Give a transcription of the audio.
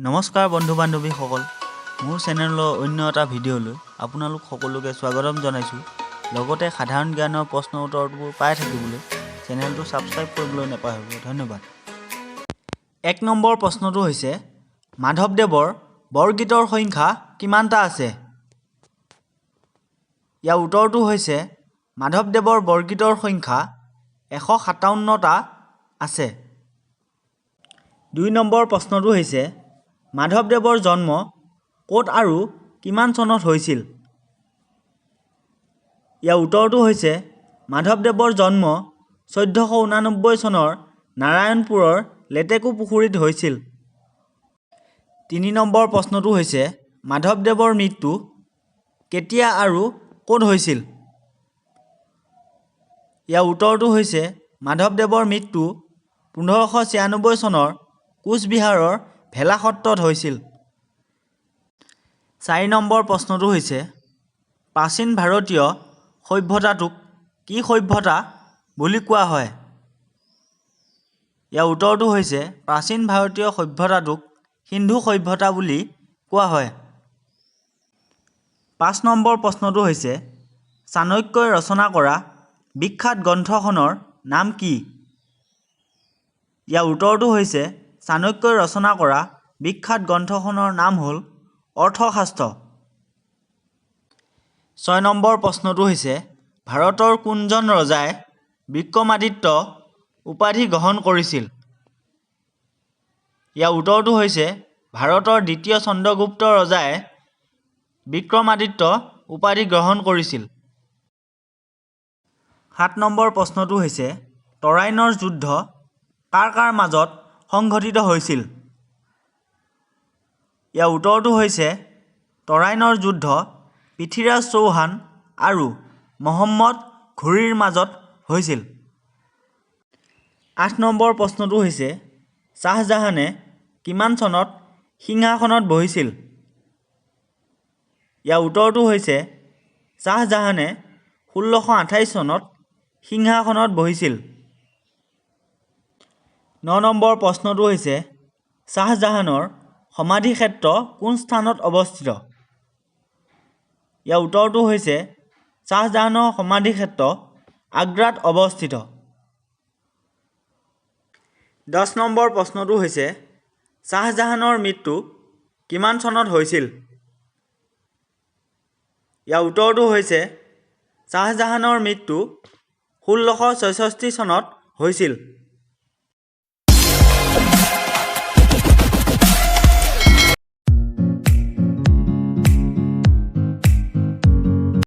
নমস্কাৰ বন্ধু বান্ধৱীসকল, মোৰ চেনেলৰ অন্য এটা ভিডিঅ'লৈ আপোনালোক সকলোকে স্বাগতম জনাইছোঁ। লগতে সাধাৰণ জ্ঞানৰ প্ৰশ্ন উত্তৰবোৰ পাই থাকিবলৈ চেনেলটো ছাবস্ক্ৰাইব কৰিবলৈ নাপাহৰিব। ধন্যবাদ। ১ নম্বৰ প্ৰশ্নটো হৈছে, মাধৱদেৱৰ বৰগীতৰ সংখ্যা কিমানটা আছে? ইয়াৰ উত্তৰটো হৈছে মাধৱদেৱৰ বৰগীতৰ সংখ্যা ১৫৭টা আছে। ২ নম্বৰ প্ৰশ্নটো হৈছে, মাধৱদেৱৰ জন্ম ক'ত আৰু কিমান চনত হৈছিল? ইয়াৰ উত্তৰটো হৈছে মাধৱদেৱৰ জন্ম ১৪৮৯ চনৰ নাৰায়ণপুৰৰ লেটেকু পুখুৰীত হৈছিল। ৩ নম্বৰ প্ৰশ্নটো হৈছে, মাধৱদেৱৰ মৃত্যু কেতিয়া আৰু ক'ত হৈছিল? ইয়াৰ উত্তৰটো হৈছে মাধৱদেৱৰ মৃত্যু ১৫৯৬ চনৰ কোচবিহাৰৰ ভেলা সত্ৰত হৈছিল। ৪ নম্বৰ প্ৰশ্নটো হৈছে, প্ৰাচীন ভাৰতীয় সভ্যতাটোক কি সভ্যতা বুলি কোৱা হয়? ইয়াৰ উত্তৰটো হৈছে প্ৰাচীন ভাৰতীয় সভ্যতাটোক সিন্ধু সভ্যতা বুলি কোৱা হয়। ৫ নম্বৰ প্ৰশ্নটো হৈছে, চাণক্যই ৰচনা কৰা বিখ্যাত গ্ৰন্থখনৰ নাম কি? ইয়াৰ উত্তৰটো হৈছে চাণক্যই ৰচনা কৰা বিখ্যাত গ্ৰন্থখনৰ নাম হ'ল অৰ্থশাস্ত্ৰ। ৬ নম্বৰ প্ৰশ্নটো হৈছে, ভাৰতৰ কোনজন ৰজাই বিক্ৰমাদিত্য উপাধি গ্ৰহণ কৰিছিল? ইয়াৰ উত্তৰটো হৈছে ভাৰতৰ দ্বিতীয় চন্দ্ৰগুপ্ত ৰজাই বিক্ৰমাদিত্য উপাধি গ্ৰহণ কৰিছিল। ৭ নম্বৰ প্ৰশ্নটো হৈছে, তৰাইনৰ যুদ্ধ কাৰ কাৰ মাজত সংঘটিত হৈছিল? ইয়াৰ উত্তৰটো হৈছে তৰাইনৰ যুদ্ধ পৃথ্বীৰাজ চৌহান আৰু মহম্মদ ঘোৰীৰ মাজত হৈছিল। ৮ নম্বৰ প্ৰশ্নটো হৈছে, শ্বাহজাহানে কিমান চনত সিংহাসনত বহিছিল? ইয়াৰ উত্তৰটো হৈছে শ্বাহজাহানে ১৬২৮ চনত সিংহাসনত বহিছিল। ৯ নম্বৰ প্ৰশ্নটো হৈছে, শ্বাহজাহানৰ সমাধিক্ষেত্ৰ কোন স্থানত অৱস্থিত? ইয়াৰ উত্তৰটো হৈছে শ্বাহজাহানৰ সমাধিক্ষেত্ৰ আগ্ৰাত অৱস্থিত। ১০ নম্বৰ প্ৰশ্নটো হৈছে, শ্বাহজাহানৰ মৃত্যু কিমান চনত হৈছিল? ইয়াৰ উত্তৰটো হৈছে শ্বাহজাহানৰ মৃত্যু ১৬৬৬ চনত হৈছিল।